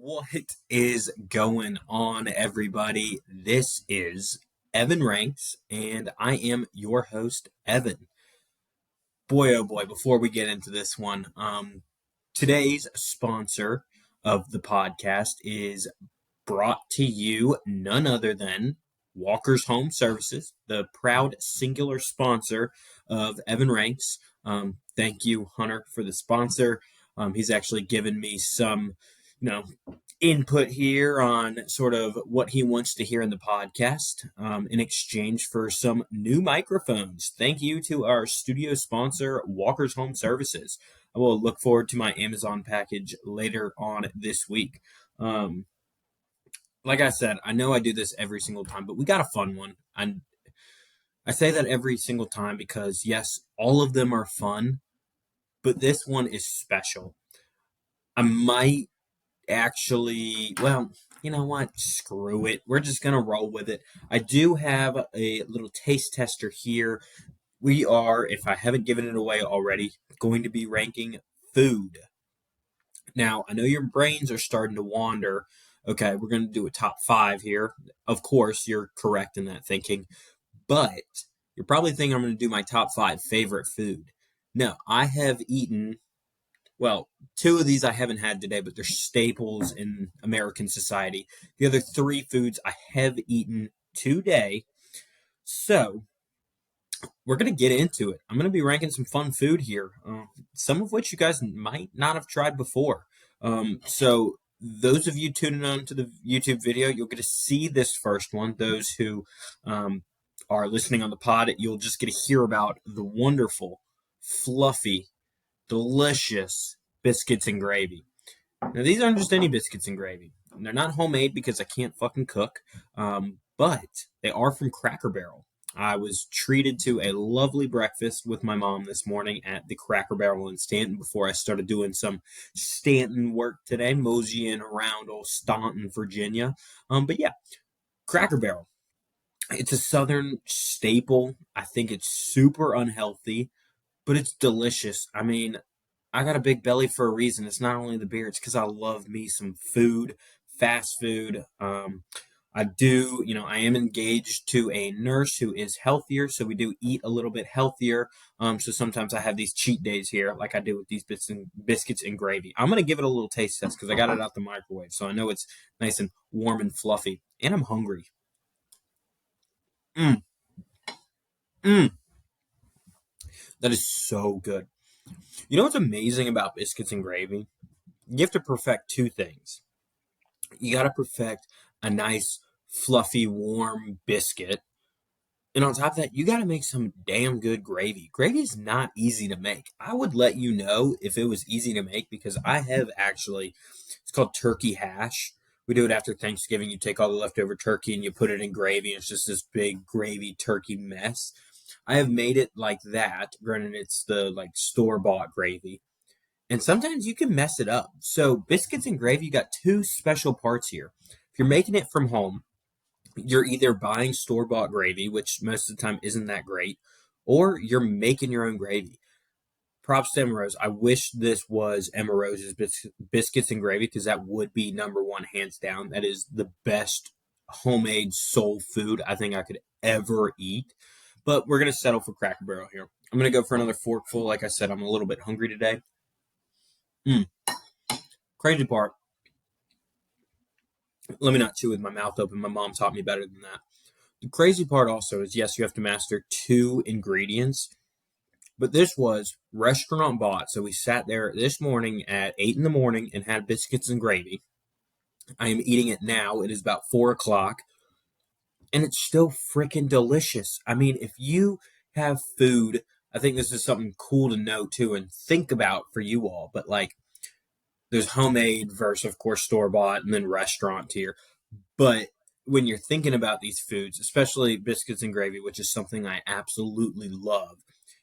What is going on, everybody? This is Evan Ranks, and I am your host, Evan. Boy, oh boy, before we get into this one, today's sponsor of the podcast is brought to you none other than Walker's Home Services, the proud singular sponsor of Evan Ranks. Thank you, Hunter, for the sponsor. He's actually given me some, input here on sort of what he wants to hear in the podcast in exchange for some new microphones. Thank you to our studio sponsor, Walker's Home Services. I will look forward to my Amazon package later on this week. Like I said, I know I do this every single time, but we got a fun one. I say that every single time because, yes, all of them are fun, but this one is special. I might actually, well, you know what? Screw it. We're just going to roll with it. I do have a little taste tester here. We are, if I haven't given it away already, going to be ranking food. Now, I know your brains are starting to wander. Okay, we're going to do a top 5 here. Of course, you're correct in that thinking. But you're probably thinking I'm going to do my top 5 favorite food. No, I have eaten, well, 2 of these I haven't had today, but they're staples in American society. The other 3 foods I have eaten today. So, we're going to get into it. I'm going to be ranking some fun food here, some of which you guys might not have tried before. So, those of you tuning on to the YouTube video, you'll get to see this first one. Those who are listening on the pod, you'll just get to hear about the wonderful, fluffy, delicious biscuits and gravy. Now, these aren't just any biscuits and gravy. They're not homemade because I can't fucking cook, but they are from Cracker Barrel. I was treated to a lovely breakfast with my mom this morning at the Cracker Barrel in Stanton before I started doing some Stanton work today, moseying around old Staunton, Virginia. But yeah, Cracker Barrel. It's a Southern staple. I think it's super unhealthy, but it's delicious. I mean, I got a big belly for a reason. It's not only the beer, it's because I love me some food, fast food. I am engaged to a nurse who is healthier, so we do eat a little bit healthier. So sometimes I have these cheat days here, like I do with these biscuits and gravy. I'm going to give it a little taste test because I got it out the microwave, so I know it's nice and warm and fluffy. And I'm hungry. Mmm. Mmm. That is so good. You know what's amazing about biscuits and gravy? You have to perfect 2 things. You got to perfect a nice, fluffy, warm biscuit. And on top of that, you got to make some damn good gravy. Gravy is not easy to make. I would let you know if it was easy to make because I have actually, it's called turkey hash. We do it after Thanksgiving. You take all the leftover turkey and you put it in gravy. And it's just this big gravy turkey mess. I have made it like that. Granted, it's the store-bought gravy. And sometimes you can mess it up. So biscuits and gravy, you got 2 special parts here. If you're making it from home, you're either buying store-bought gravy, which most of the time isn't that great, or you're making your own gravy. Props to Emma Rose. I wish this was Emma Rose's biscuits and gravy because that would be number 1 hands down. That is the best homemade soul food I think I could ever eat. But we're going to settle for Cracker Barrel here. I'm going to go for another forkful. Like I said, I'm a little bit hungry today. Crazy part. Let me not chew with my mouth open. My mom taught me better than that. The crazy part also is, yes, you have to master 2 ingredients. But this was restaurant bought. So we sat there this morning at 8 in the morning and had biscuits and gravy. I am eating it now. It is about 4 o'clock. And it's still freaking delicious. I mean, if you have food, I think this is something cool to know too and think about for you all. But there's homemade versus, of course, store-bought and then restaurant tier. But when you're thinking about these foods, especially biscuits and gravy, which is something I absolutely love,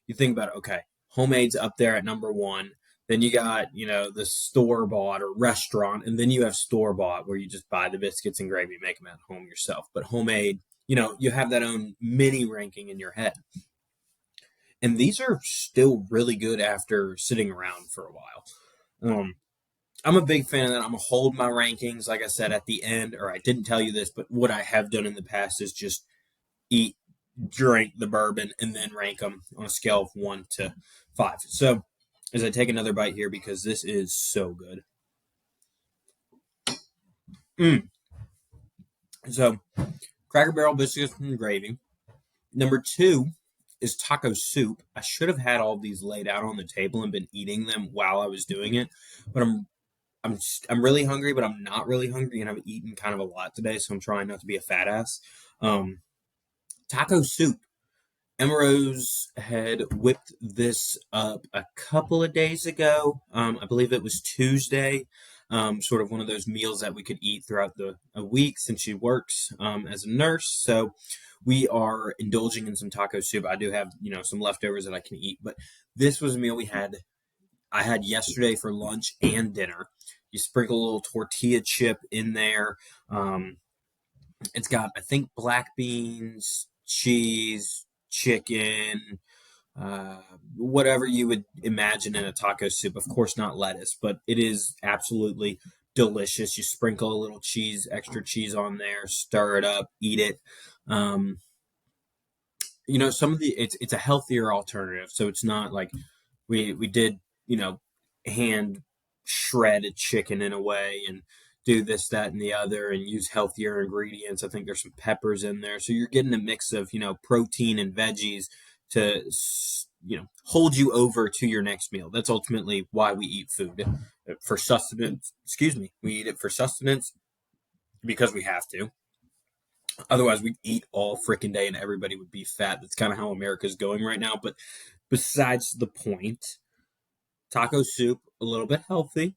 you think about, okay, homemade's up there at number 1. Then you got, the store-bought or restaurant, and then you have store-bought where you just buy the biscuits and gravy, make them at home yourself. But homemade, you have that own mini ranking in your head. And these are still really good after sitting around for a while. I'm a big fan of that. I'm gonna hold my rankings, like I said at the end, or I didn't tell you this, but what I have done in the past is just eat, drink the bourbon, and then rank them on a scale of 1 to 5. So, as I take another bite here because this is so good. Mm. So, Cracker Barrel biscuits and gravy. Number two is taco soup. I should have had all these laid out on the table and been eating them while I was doing it, but I'm really hungry, but I'm not really hungry, and I've eaten kind of a lot today, so I'm trying not to be a fat ass. Um, Taco soup. Emma Rose had whipped this up a couple of days ago. I believe it was Tuesday. Sort of one of those meals that we could eat throughout the a week since she works as a nurse. So we are indulging in some taco soup. I do have some leftovers that I can eat, but this was a meal I had yesterday for lunch and dinner. You sprinkle a little tortilla chip in there. It's got, I think, black beans, cheese, chicken, whatever you would imagine in a taco soup. Of course, not lettuce, but it is absolutely delicious. You sprinkle a little cheese, extra cheese on there, stir it up, eat it. Um, some of the it's a healthier alternative, so it's not like we did hand shredded chicken in a way and do this, that, and the other, and use healthier ingredients. I think there's some peppers in there, so you're getting a mix of protein and veggies to hold you over to your next meal. That's ultimately why we eat food, for sustenance. Excuse me, we eat it for sustenance because we have to. Otherwise, we'd eat all freaking day and everybody would be fat. That's kind of how America's going right now. But besides the point, taco soup, a little bit healthy,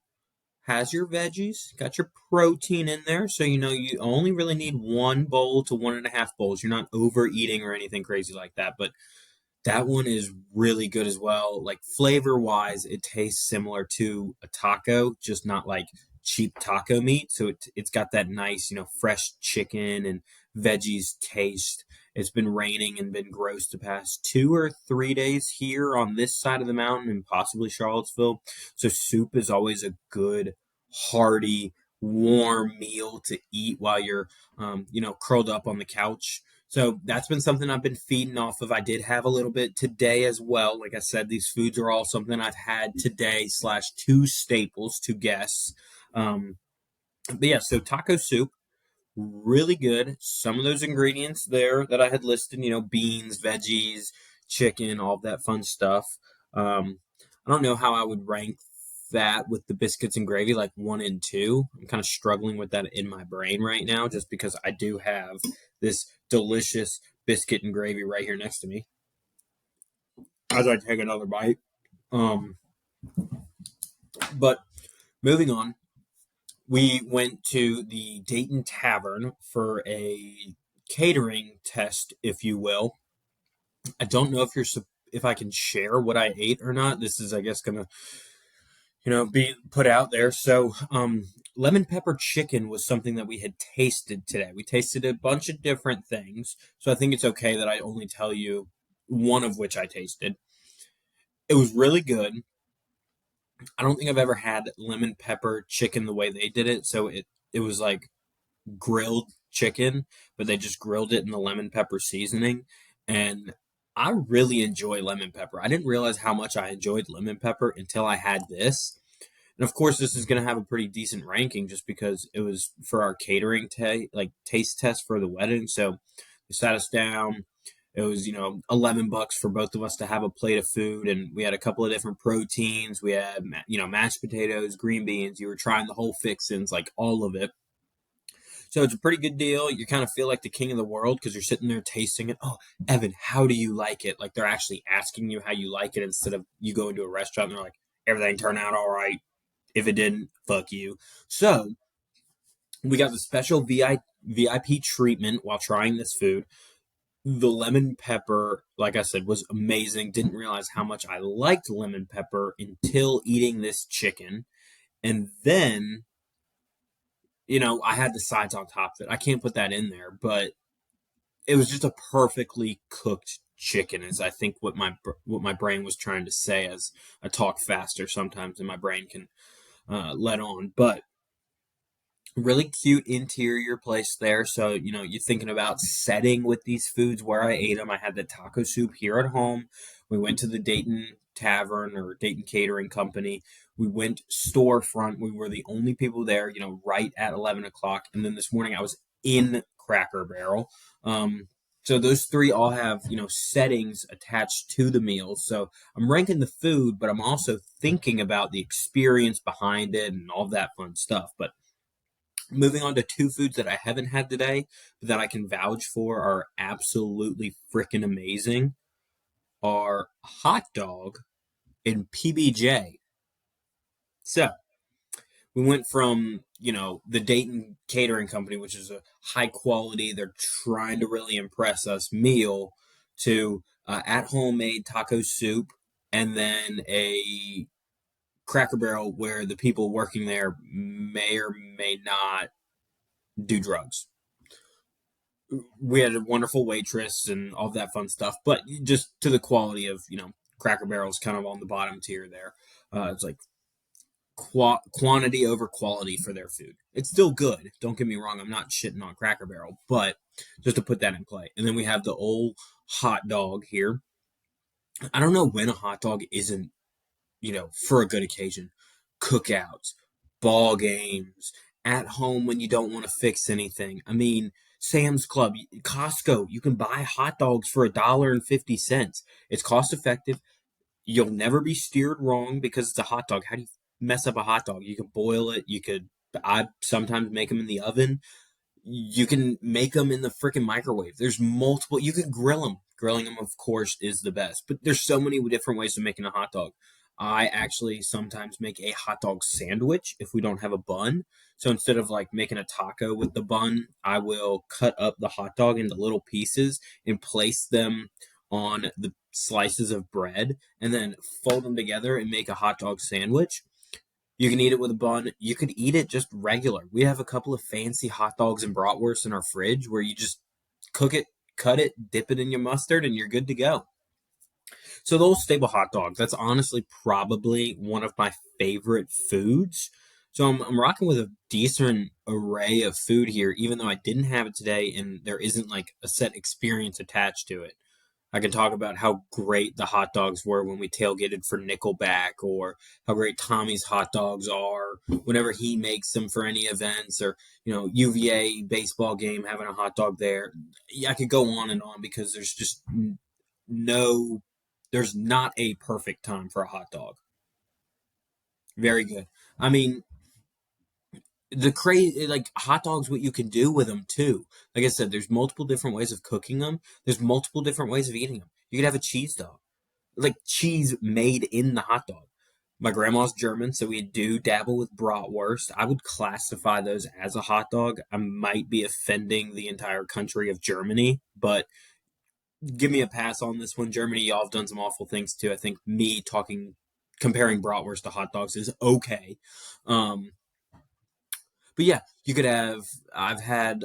has your veggies, got your protein in there. So, you only really need 1 bowl to 1.5 bowls. You're not overeating or anything crazy like that. But that one is really good as well. Like flavor wise, it tastes similar to a taco, just not like cheap taco meat. So it's got that nice, fresh chicken and veggies taste. It's been raining and been gross the past 2 or 3 days here on this side of the mountain and possibly Charlottesville. So soup is always a good, hearty, warm meal to eat while you're, curled up on the couch. So that's been something I've been feeding off of. I did have a little bit today as well. Like I said, these foods are all something I've had today / two staples to guess. But yeah, so taco soup, really good. Some of those ingredients there that I had listed, beans, veggies, chicken, all of that fun stuff. I don't know how I would rank that with the biscuits and gravy, like 1 and 2. I'm kind of struggling with that in my brain right now, just because I do have this delicious biscuit and gravy right here next to me. As I take another bite. Um, but moving on, we went to the Dayton Tavern for a catering test, if you will. I don't know if I can share what I ate or not. This is, I guess, gonna be put out there. So, lemon pepper chicken was something that we had tasted today. We tasted a bunch of different things, so I think it's okay that I only tell you one of which I tasted. It was really good. I don't think I've ever had lemon pepper chicken the way they did it. So it was like grilled chicken, but they just grilled it in the lemon pepper seasoning. And I really enjoy lemon pepper. I didn't realize how much I enjoyed lemon pepper until I had this. And of course, this is going to have a pretty decent ranking just because it was for our catering taste test for the wedding. So they sat us down. It was, $11 for both of us to have a plate of food, and we had a couple of different proteins. We had, mashed potatoes, green beans. You were trying the whole fixins, like all of it. So it's a pretty good deal. You kind of feel like the king of the world because you're sitting there tasting it. Oh, Evan, how do you like it? Like they're actually asking you how you like it instead of you going to a restaurant and they're like, everything turned out all right. If it didn't, fuck you. So we got the special VIP treatment while trying this food. The lemon pepper, like I said, was amazing. Didn't realize how much I liked lemon pepper until eating this chicken. And then, I had the sides on top of it. I can't put that in there, but it was just a perfectly cooked chicken is I think what my brain was trying to say as I talk faster sometimes and my brain can let on. But really cute interior place there. So, you're thinking about setting with these foods where I ate them. I had the taco soup here at home. We went to the Dayton Tavern or Dayton Catering Company. We went storefront. We were the only people there, right at 11 o'clock. And then this morning I was in Cracker Barrel. So those three all have, settings attached to the meals. So I'm ranking the food, but I'm also thinking about the experience behind it and all that fun stuff. But moving on to two foods that I haven't had today, but that I can vouch for are absolutely freaking amazing, are hot dog and PBJ. So we went from, the Dayton Catering Company, which is a high quality, they're trying to really impress us meal, to at home made taco soup, and then a Cracker Barrel where the people working there may or may not do drugs. We had a wonderful waitress and all that fun stuff, but just to the quality of, Cracker Barrel's kind of on the bottom tier there. It's like quantity over quality for their food. It's still good. Don't get me wrong. I'm not shitting on Cracker Barrel, but just to put that in play. And then we have the old hot dog here. I don't know when a hot dog isn't, for a good occasion. Cookouts, ball games, at home when you don't want to fix anything. I mean, Sam's Club, Costco, you can buy hot dogs for $1.50. It's cost effective. You'll never be steered wrong because it's a hot dog. How do you mess up a hot dog? You can boil it. I sometimes make them in the oven. You can make them in the freaking microwave. There's multiple, you can grill them. Grilling them, of course, is the best, but there's so many different ways of making a hot dog. I actually sometimes make a hot dog sandwich if we don't have a bun. So instead of like making a taco with the bun, I will cut up the hot dog into little pieces and place them on the slices of bread and then fold them together and make a hot dog sandwich. You can eat it with a bun. You could eat it just regular. We have a couple of fancy hot dogs and bratwursts in our fridge where you just cook it, cut it, dip it in your mustard, and you're good to go. So those staple hot dogs, that's honestly probably one of my favorite foods. So I'm rocking with a decent array of food here, even though I didn't have it today and there isn't like a set experience attached to it. I can talk about how great the hot dogs were when we tailgated for Nickelback, or how great Tommy's hot dogs are whenever he makes them for any events, or, UVA baseball game, having a hot dog there. Yeah, I could go on and on because there's just no, there's not a perfect time for a hot dog. Very good. I mean, the crazy, like hot dogs, what you can do with them too. Like I said, there's multiple different ways of cooking them. There's multiple different ways of eating them. You could have a cheese dog, like cheese made in the hot dog. My grandma's German, so we do dabble with bratwurst. I would classify those as a hot dog. I might be offending the entire country of Germany, but give me a pass on this one. Germany, y'all have done some awful things too. I think me comparing bratwurst to hot dogs is okay. But yeah, you could have. I've had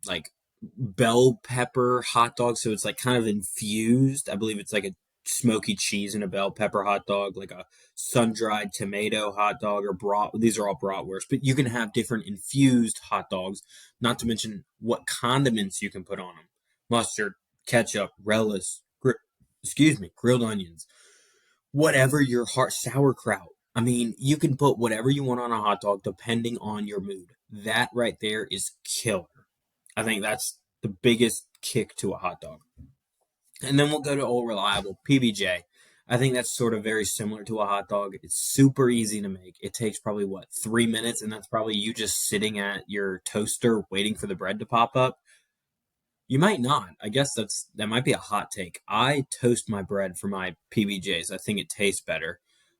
like bell pepper hot dog, so it's like kind of infused. I believe it's like a smoky cheese and a bell pepper hot dog, like a sun dried tomato hot dog, or brat. These are all bratwurst, but you can have different infused hot dogs. Not to mention what condiments you can put on them: mustard, ketchup, relish, grilled onions, whatever your heart, sauerkraut. I mean, you can put whatever you want on a hot dog depending on your mood. That right there is killer. I think that's the biggest kick to a hot dog. And then we'll go to Old Reliable, PBJ. I think that's sort of very similar to a hot dog. It's super easy to make. It takes probably, 3 minutes, and that's probably you just sitting at your toaster waiting for the bread to pop up. You might not. I guess that might be a hot take. I toast my bread for my PBJs. I think it tastes better.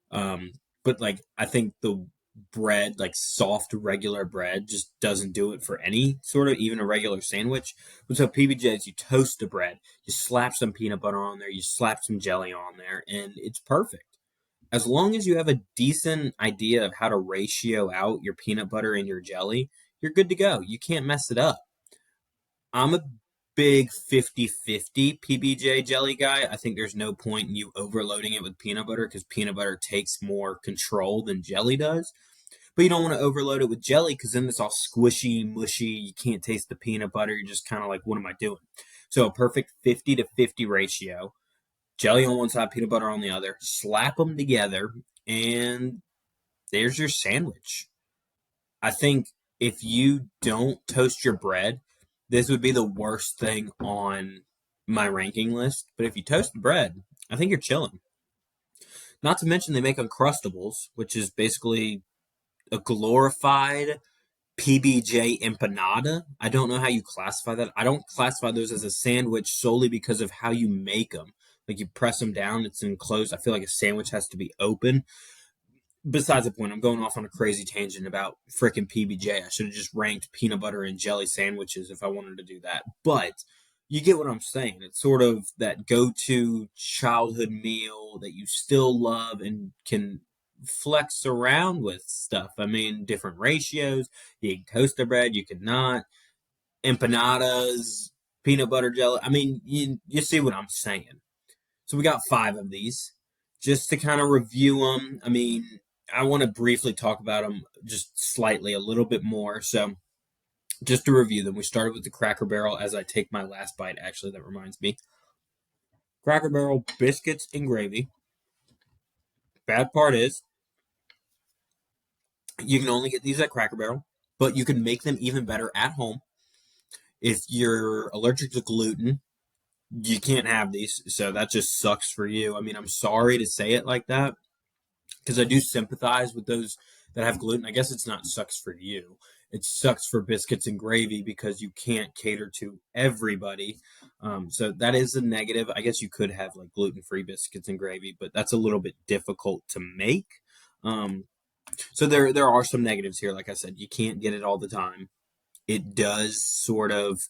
Um, but like I think the bread, like soft regular bread, just doesn't do it for any sort of even a regular sandwich. But so PBJs, you toast the bread, you slap some peanut butter on there, you slap some jelly on there, and it's perfect. As long as you have a decent idea of how to ratio out your peanut butter and your jelly, you're good to go. You can't mess it up. I'm a big 50-50 PBJ jelly guy. I think there's no point in you overloading it with peanut butter because peanut butter takes more control than jelly does. But you don't want to overload it with jelly because then it's all squishy, mushy. You can't taste the peanut butter. You're just kind of like, what am I doing? So a perfect 50-50 ratio. Jelly on one side, peanut butter on the other. Slap them together, and there's your sandwich. I think if you don't toast your bread, this would be the worst thing on my ranking list. But if you toast the bread, I think you're chilling. Not to mention they make Uncrustables, which is basically a glorified PBJ empanada. I don't know how you classify that. I don't classify those as a sandwich solely because of how you make them. Like you press them down, it's enclosed. I feel like a sandwich has to be open. Besides the point, I'm going off on a crazy tangent about frickin' PBJ. I should have just ranked peanut butter and jelly sandwiches if I wanted to do that. But you get what I'm saying. It's sort of that go to childhood meal that you still love and can flex around with stuff. I mean, different ratios. You can toast the bread, you can not. Empanadas, peanut butter jelly. I mean, you see what I'm saying. So we got 5 of these. Just to kind of review them, I mean, I want to briefly talk about them just slightly, a little bit more. So just to review them, we started with the Cracker Barrel as I take my last bite. Actually, that reminds me. Cracker Barrel biscuits and gravy. Bad part is you can only get these at Cracker Barrel, but you can make them even better at home. If you're allergic to gluten, you can't have these. So that just sucks for you. I mean, I'm sorry to say it like that because I do sympathize with those that have gluten. I guess it's not sucks for you. It sucks for biscuits and gravy because you can't cater to everybody. So that is a negative. I guess you could have like gluten-free biscuits and gravy, but that's a little bit difficult to make. Um, so there are some negatives here. Like I said, you can't get it all the time. It does sort of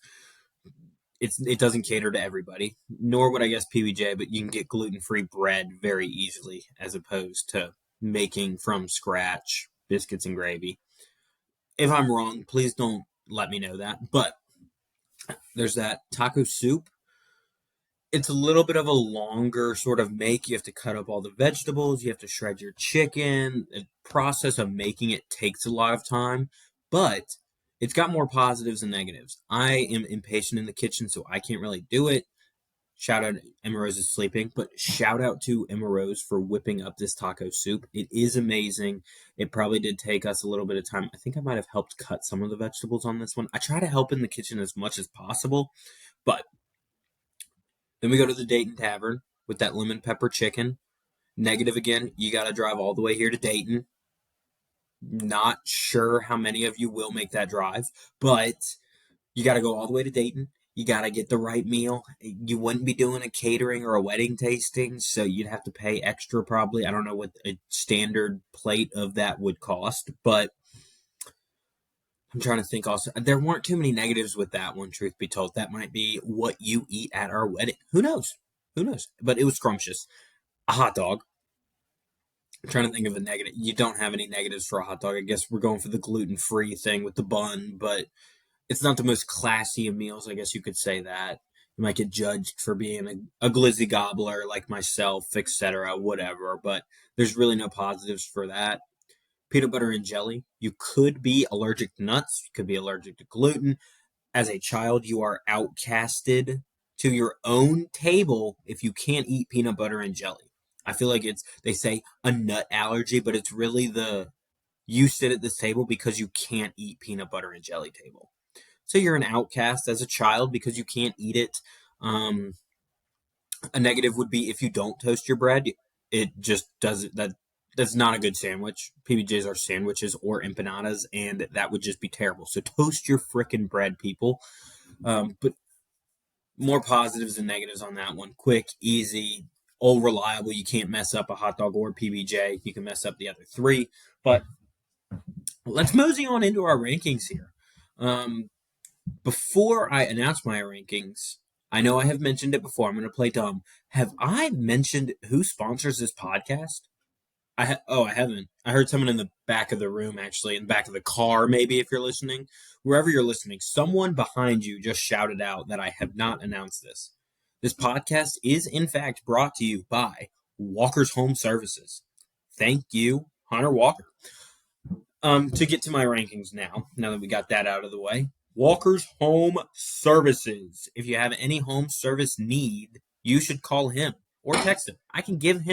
it doesn't cater to everybody, nor would I guess PBJ, but you can get gluten free bread very easily as opposed to making from scratch biscuits and gravy. If I'm wrong, please don't let me know that. But there's that taco soup. It's a little bit of a longer sort of make. You have to cut up all the vegetables, you have to shred your chicken. The process of making it takes a lot of time, but it's got more positives than negatives. I am impatient in the kitchen, so I can't really do it. Shout out Emma Rose is sleeping, but shout out to Emma Rose for whipping up this taco soup. It is amazing. It probably did take us a little bit of time. I think I might have helped cut some of the vegetables on this one. I try to help in the kitchen as much as possible, but then we go to the Dayton Tavern with that lemon pepper chicken. Negative again, you got to drive all the way here to Dayton. Not sure how many of you will make that drive, but you got to go all the way to Dayton. You got to get the right meal. You wouldn't be doing a catering or a wedding tasting, so you'd have to pay extra probably. I don't know what a standard plate of that would cost, but I'm trying to think also. There weren't too many negatives with that one, truth be told. That might be what you eat at our wedding. Who knows? Who knows? But it was scrumptious. A hot dog. I'm trying to think of a negative. You don't have any negatives for a hot dog. I guess we're going for the gluten free thing with the bun, but it's not the most classy of meals. I guess you could say that. You might get judged for being a glizzy gobbler like myself, etc., whatever. But there's really no positives for that. Peanut butter and jelly. You could be allergic to nuts. You could be allergic to gluten. As a child, you are outcasted to your own table if you can't eat peanut butter and jelly. I feel like they say a nut allergy, but it's really the you sit at this table because you can't eat peanut butter and jelly table. So you're an outcast as a child because you can't eat it. Um, a negative would be if you don't toast your bread, it just doesn't. That's not a good sandwich. PBJs are sandwiches or empanadas, and that would just be terrible. So toast your frickin' bread, people. But more positives than negatives on that one. Quick, easy, all reliable. You can't mess up a hot dog or PBJ. You can mess up the other three. But let's mosey on into our rankings here. Before I announce my rankings, I know I have mentioned it before. I'm going to play dumb. Have I mentioned who sponsors this podcast? I haven't. I heard someone in the back of the room, actually, in the back of the car, maybe if you're listening, wherever you're listening, someone behind you just shouted out that I have not announced this. This podcast is, in fact, brought to you by Walker's Home Services. Thank you, Hunter Walker. To get to my rankings now that we got that out of the way, Walker's Home Services. If you have any home service need, you should call him or text him. I can give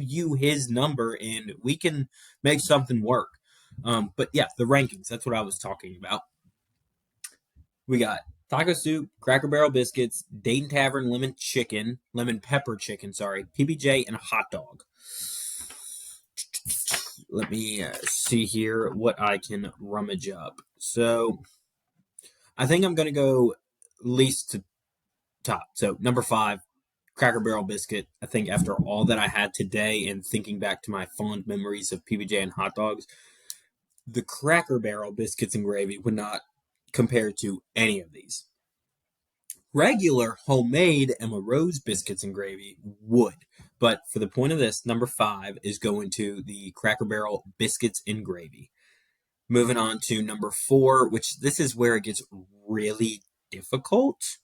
you his number and we can make something work. But yeah, the rankings. That's what I was talking about. We got taco soup, Cracker Barrel biscuits, Dayton Tavern lemon pepper chicken, sorry, PBJ, and a hot dog. Let me see here what I can rummage up. So I think I'm going to go least to top. So number 5, Cracker Barrel biscuit. I think after all that I had today and thinking back to my fond memories of PBJ and hot dogs, the Cracker Barrel biscuits and gravy would not compare to any of these. Regular homemade Emma Rose biscuits and gravy would. But for the point of this, number 5 is going to the Cracker Barrel biscuits and gravy. Moving on to number 4, which this is where it gets really difficult.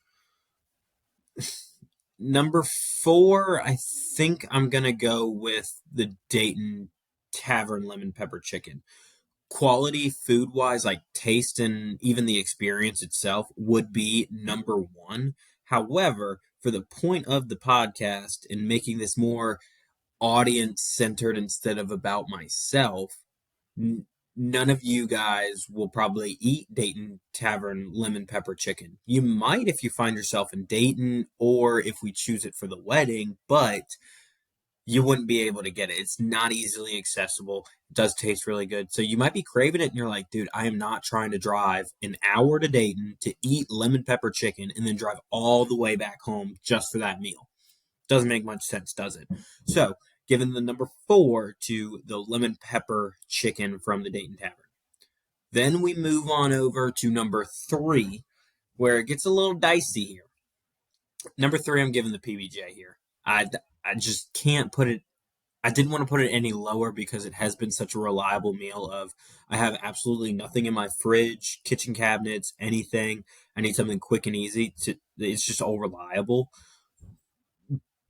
Number 4, I think I'm going to go with the Dayton Tavern lemon pepper chicken. Quality food wise, like taste and even the experience itself, would be number 1. However, for the point of the podcast and making this more audience centered instead of about myself, none of you guys will probably eat Dayton Tavern lemon pepper chicken. You might if you find yourself in Dayton or if we choose it for the wedding, but you wouldn't be able to get it. It's not easily accessible. It does taste really good. So you might be craving it and you're like, dude, I am not trying to drive an hour to Dayton to eat lemon pepper chicken and then drive all the way back home just for that meal. Doesn't make much sense, does it? So, given the number 4 to the lemon pepper chicken from the Dayton Tavern. Then we move on over to number 3, where it gets a little dicey here. Number 3, I'm giving the PBJ here. I just can't put it. I didn't want to put it any lower because it has been such a reliable meal. I have absolutely nothing in my fridge, kitchen cabinets, anything. I need something quick and easy. It's just all reliable.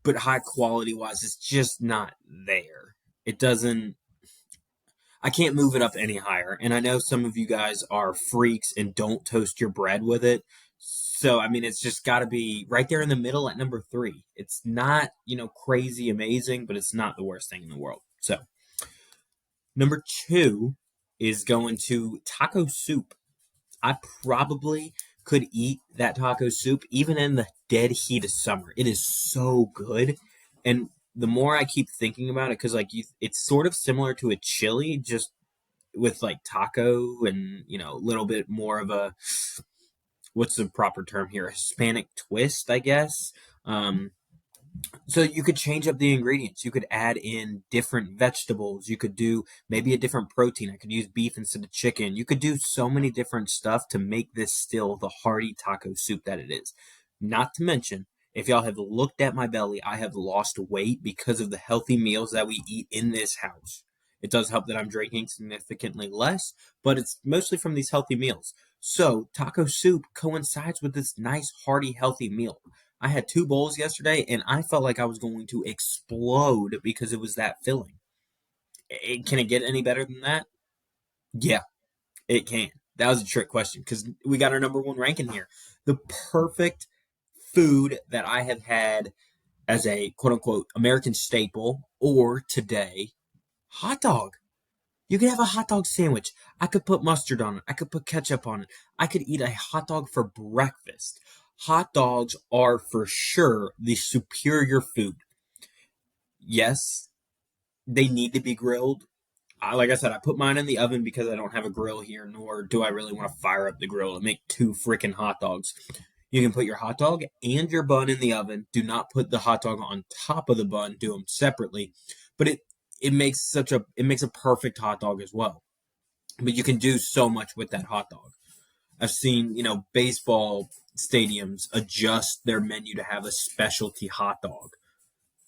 But high quality wise, it's just not there. It doesn't. I can't move it up any higher. And I know some of you guys are freaks and don't toast your bread with it. So, I mean, it's just got to be right there in the middle at number 3. It's not, crazy amazing, but it's not the worst thing in the world. So, number 2 is going to taco soup. I probably could eat that taco soup even in the dead heat of summer. It is so good. And the more I keep thinking about it, because it's sort of similar to a chili, just with like taco and a little bit more of a, what's the proper term here, a Hispanic twist, I guess. So you could change up the ingredients. You could add in different vegetables. You could do maybe a different protein. I could use beef instead of chicken. You could do so many different stuff to make this still the hearty taco soup that it is. Not to mention, if y'all have looked at my belly, I have lost weight because of the healthy meals that we eat in this house. It does help that I'm drinking significantly less, but it's mostly from these healthy meals. So taco soup coincides with this nice, hearty, healthy meal. I had 2 bowls yesterday and I felt like I was going to explode because it was that filling. Can it get any better than that? Yeah, it can. That was a trick question because we got our number 1 ranking here. The perfect food that I have had as a quote unquote American staple or today, hot dog. You could have a hot dog sandwich. I could put mustard on it. I could put ketchup on it. I could eat a hot dog for breakfast. Hot dogs are for sure the superior food. Yes, they need to be grilled. Like I said, I put mine in the oven because I don't have a grill here, nor do I really want to fire up the grill and make 2 freaking hot dogs. You can put your hot dog and your bun in the oven. Do not put the hot dog on top of the bun. Do them separately. But it makes a perfect hot dog as well. But you can do so much with that hot dog. I've seen, baseball stadiums adjust their menu to have a specialty hot dog.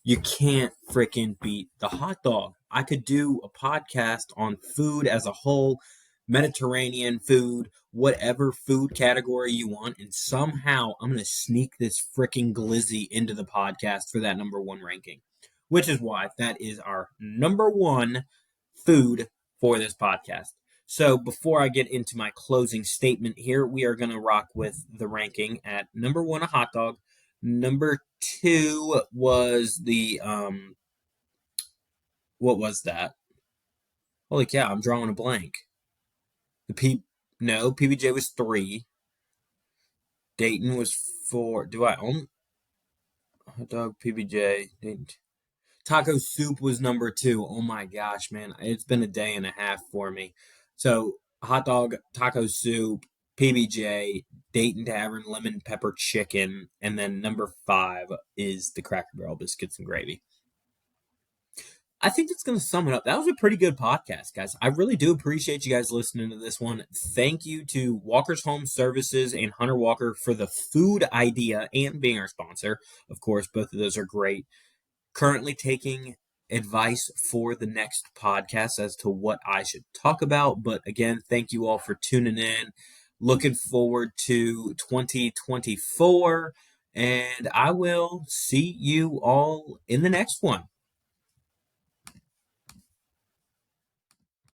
You can't freaking beat the hot dog. I could do a podcast on food as a whole, Mediterranean food, whatever food category you want, and somehow I'm going to sneak this freaking glizzy into the podcast for that number 1 ranking, which is why that is our number 1 food for this podcast. So before I get into my closing statement here, we are going to rock with the ranking. At number 1, a hot dog. Number 2 was the what was that? Holy cow, I'm drawing a blank. PBJ was 3. Dayton was 4. Do I own hot dog, PBJ, Dayton? Taco soup was number 2. Oh my gosh, man. It's been a day and a half for me. So, hot dog, taco soup, PBJ, Dayton Tavern, lemon pepper chicken, and then number 5 is the Cracker Barrel biscuits and gravy. I think that's going to sum it up. That was a pretty good podcast, guys. I really do appreciate you guys listening to this one. Thank you to Walker's Home Services and Hunter Walker for the food idea and being our sponsor. Of course, both of those are great. Currently taking advice for the next podcast as to what I should talk about. But again, thank you all for tuning in. Looking forward to 2024. And I will see you all in the next one.